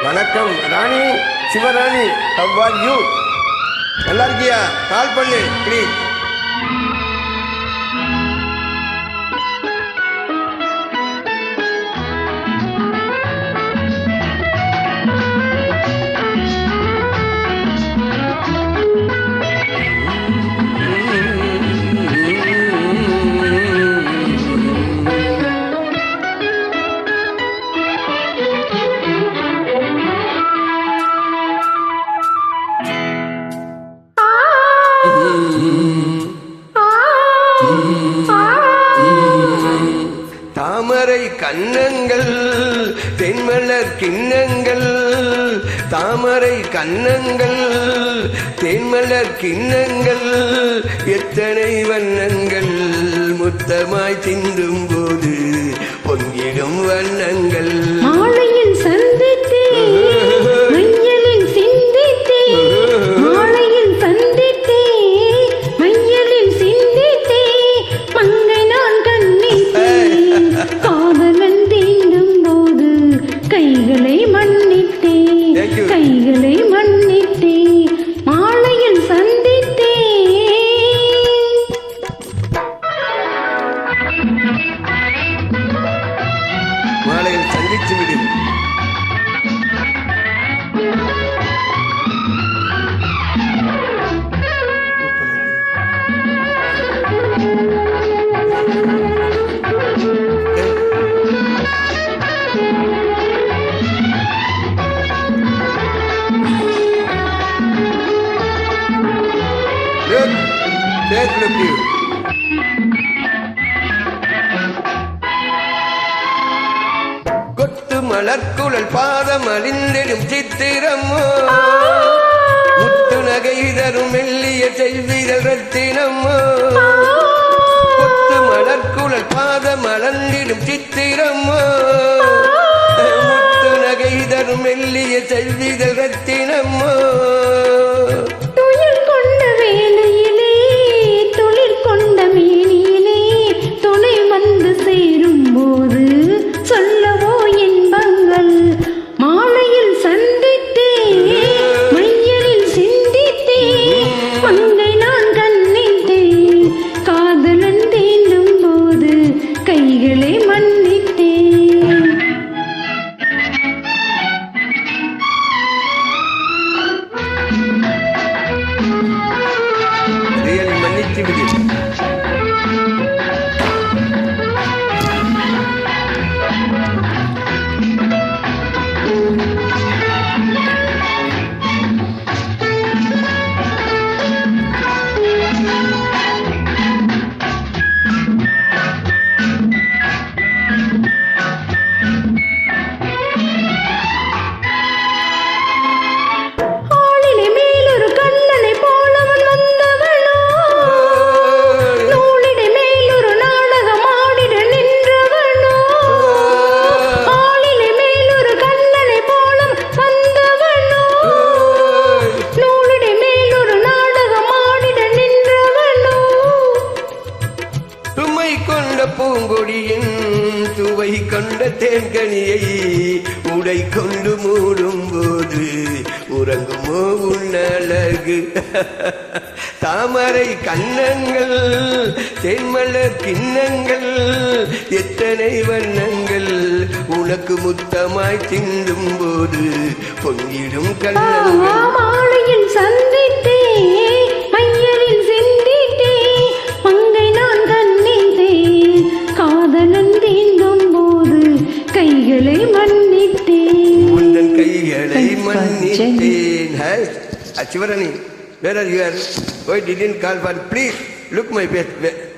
வணக்கம் ராணி, Sivarani. How are you? நல்லா இருக்கியா? கால் பண்ணு ப்ளீஸ். தாமரை கன்னங்கள் தென்மலர் கிண்ணங்கள், தாமரை கன்னங்கள் தென்மலர் கிண்ணங்கள், எத்தனை வண்ணங்கள் முத்தமாய் சிந்தும் போது பொங்கிடும் வண்ணங்கள். மாலையில் சந்தித்தே மையலில் சிந்தித்தே, மாலையில் சந்தித்தே மையலில் சிந்தித்தே, மங்கை நான் கண்ணித்தே காதலன் தீண்டும் போது கைகளை மன்னித்தே, கைகளை மன்னித்தே, மாலையில் சந்தித்தே. மாலையில் சந்தித்து விடு. Look, take look you. கொட்டு மலர்குழல் பாதம் அழிந்திடும் சித்திரமோ, முத்து நகை தரும் மெல்லிய செய்திகள் ரத்தினமோ. கொட்டு மலர்குழல் பாதம் அழிந்திடும் சித்திரமோ, முத்து நகை தரும் மெல்லிய செய்திகள் ரத்தினமோ. துயில் கொண்ட வேளையிலே துளிர் கொண்ட மேனியிலே துணை வந்து சேரும் போது சொல்லவோ இன்பங்கள். மாலையில் சந்தித்தே மையலில் சிந்தித்தே, மங்கை நான் கண்ணித்தே காதலன் தீண்டும் போது கைகளை மன்னித்தே. ரியலி மன்னித்து விடு. ஆளிலே மேலொரு கண்ணனை போலவன் வந்தவனோ, நூலிடை மேலொரு நாடகம் ஆடிட நின்றவனோ. ஆளிலே மேலொரு கண்ணனை போலம் வந்தவனோ, நூலிடை மேலொரு நாடகம் ஆடிட நின்றவனோ. சுமை கொண்ட பூங்கொடியின் சுவை கொண்ட தேன்கனியை உடை கொண்டு மூடும் போது உறங்குமோ உன்னழகு. தாமரை கன்னங்கள் தென்மலர் கிண்ணங்கள், எத்தனை வண்ணங்கள் உனக்கு முத்தமாய் சிந்தும் போது பொங்கிடும் கண்ணங்கள். மாலையில் சந்தித்தே மையலில் சிந்தித்தே, மங்கை நான் கண்ணித்தே காதலன் தீண்டும் போது கைகளை மன்னித்தேன். உந்தன் கைகளை மன்னித்தேன். Sivarani, where are you? Why didn't call for? Please look my face.